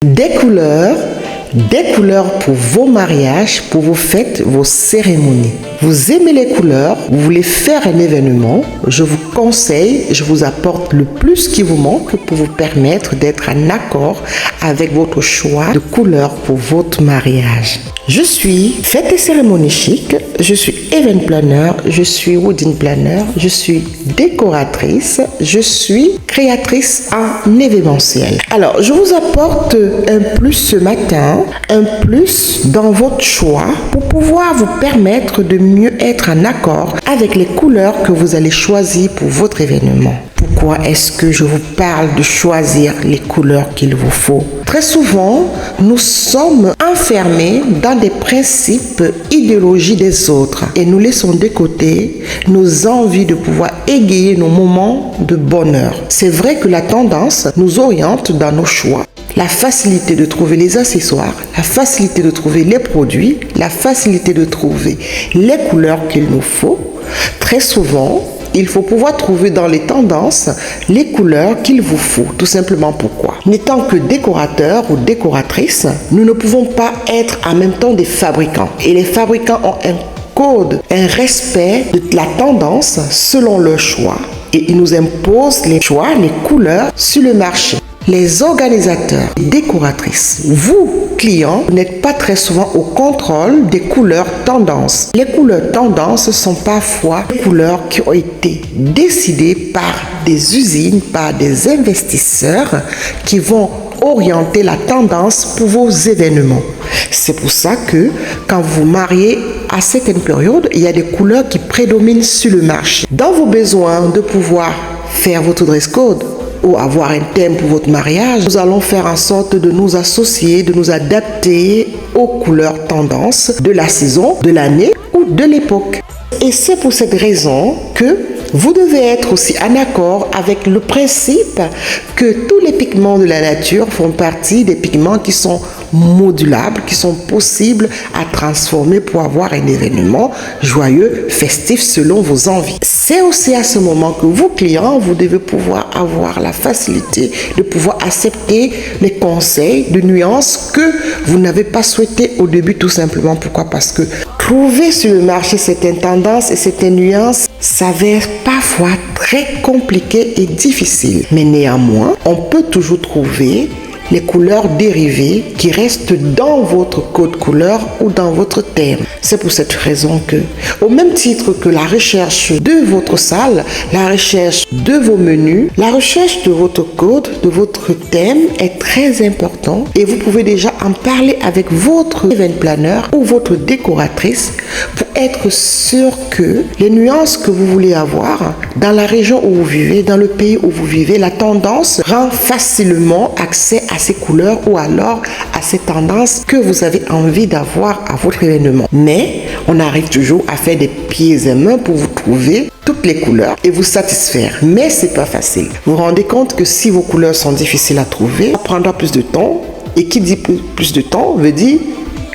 Des couleurs pour vos mariages, pour vos fêtes, vos cérémonies. Vous aimez les couleurs, vous voulez faire un événement, je vous conseille, je vous apporte le plus qui vous manque pour vous permettre d'être en accord avec votre choix de couleurs pour votre mariage. Je suis fête et cérémonie chic, je suis event planner, je suis wedding planner, je suis décoratrice, je suis créatrice en événementiel. Alors, je vous apporte un plus ce matin, un plus dans votre choix pour pouvoir vous permettre de mieux être en accord avec les couleurs que vous allez choisir pour votre événement. Pourquoi est-ce que je vous parle de choisir les couleurs qu'il vous faut? Très souvent, nous sommes enfermés dans des principes, idéologies des autres et nous laissons de côté nos envies de pouvoir égayer nos moments de bonheur. C'est vrai que la tendance nous oriente dans nos choix. La facilité de trouver les accessoires, la facilité de trouver les produits, la facilité de trouver les couleurs qu'il nous faut. Très souvent, il faut pouvoir trouver dans les tendances les couleurs qu'il vous faut. Tout simplement pourquoi? N'étant que décorateur ou décoratrice, nous ne pouvons pas être en même temps des fabricants. Et les fabricants ont un code, un respect de la tendance selon leur choix. Et ils nous imposent les choix, les couleurs sur le marché. Les organisateurs, les décoratrices, vous, clients, n'êtes pas très souvent au contrôle des couleurs tendances. Les couleurs tendances sont parfois des couleurs qui ont été décidées par des usines, par des investisseurs qui vont orienter la tendance pour vos événements. C'est pour ça que quand vous mariez à certaines périodes, il y a des couleurs qui prédominent sur le marché. Dans vos besoins de pouvoir faire votre dress code, ou avoir un thème pour votre mariage, nous allons faire en sorte de nous associer, de nous adapter aux couleurs tendances de la saison, de l'année ou de l'époque. Et c'est pour cette raison que vous devez être aussi en accord avec le principe que tous les pigments de la nature font partie des pigments qui sont modulables, qui sont possibles à transformer pour avoir un événement joyeux, festif selon vos envies. C'est aussi à ce moment que vous, clients, vous devez pouvoir avoir la facilité de pouvoir accepter les conseils de nuances que vous n'avez pas souhaité au début, tout simplement. Pourquoi? Parce que trouver sur le marché certaines tendances et certaines nuances s'avère parfois très compliqué et difficile. Mais néanmoins, on peut toujours trouver les couleurs dérivées qui restent dans votre code couleur ou dans votre thème. C'est pour cette raison que, au même titre que la recherche de votre salle, la recherche de vos menus, la recherche de votre code, de votre thème est très important et vous pouvez déjà en parler avec votre event planner ou votre décoratrice pour être sûr que les nuances que vous voulez avoir dans la région où vous vivez, dans le pays où vous vivez, la tendance rend facilement accès à ces couleurs ou alors à ces tendances que vous avez envie d'avoir à votre événement. Mais on arrive toujours à faire des pieds et mains pour vous trouver toutes les couleurs et vous satisfaire. Mais c'est pas facile. Vous vous rendez compte que si vos couleurs sont difficiles à trouver, ça prendra plus de temps. Et qui dit plus de temps veut dire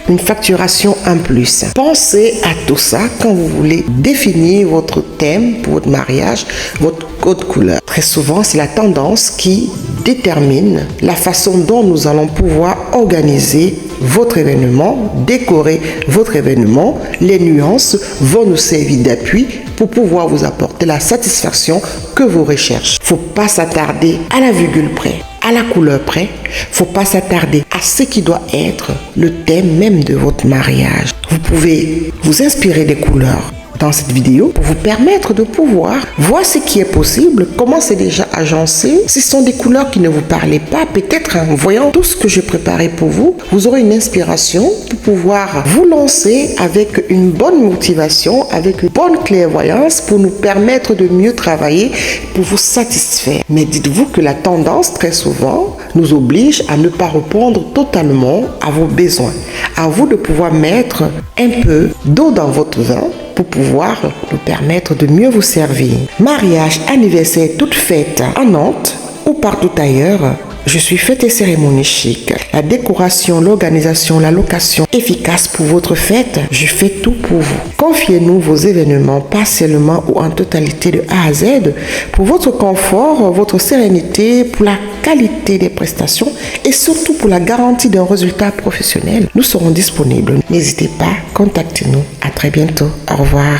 une facturation en plus. Pensez à tout ça quand vous voulez définir votre thème pour votre mariage, votre code couleur. Très souvent, c'est la tendance qui détermine la façon dont nous allons pouvoir organiser votre événement, décorer votre événement. Les nuances vont nous servir d'appui pour pouvoir vous apporter la satisfaction que vous recherchez. Faut pas s'attarder à la virgule près, à la couleur près. Faut pas s'attarder à ce qui doit être le thème même de votre mariage. Vous pouvez vous inspirer des couleurs dans cette vidéo pour vous permettre de pouvoir voir ce qui est possible, comment c'est déjà agencé. Si ce sont des couleurs qui ne vous parlaient pas, peut-être en voyant tout ce que j'ai préparé pour vous, vous aurez une inspiration pour pouvoir vous lancer avec une bonne motivation, avec une bonne clairvoyance pour nous permettre de mieux travailler, pour vous satisfaire. Mais dites-vous que la tendance, très souvent, nous oblige à ne pas répondre totalement à vos besoins. À vous de pouvoir mettre un peu d'eau dans votre vin pour pouvoir nous permettre de mieux vous servir. Mariage, anniversaire, toute fête à Nantes ou partout ailleurs, Je suis fête et cérémonie chic. La décoration, l'organisation, la location efficace pour votre fête. Je fais tout pour vous. Confiez-nous vos événements partiellement ou en totalité de A à Z pour votre confort, votre sérénité, pour la qualité des prestations et surtout pour la garantie d'un résultat professionnel. Nous serons disponibles. N'hésitez pas, contactez-nous. À très bientôt. Au revoir.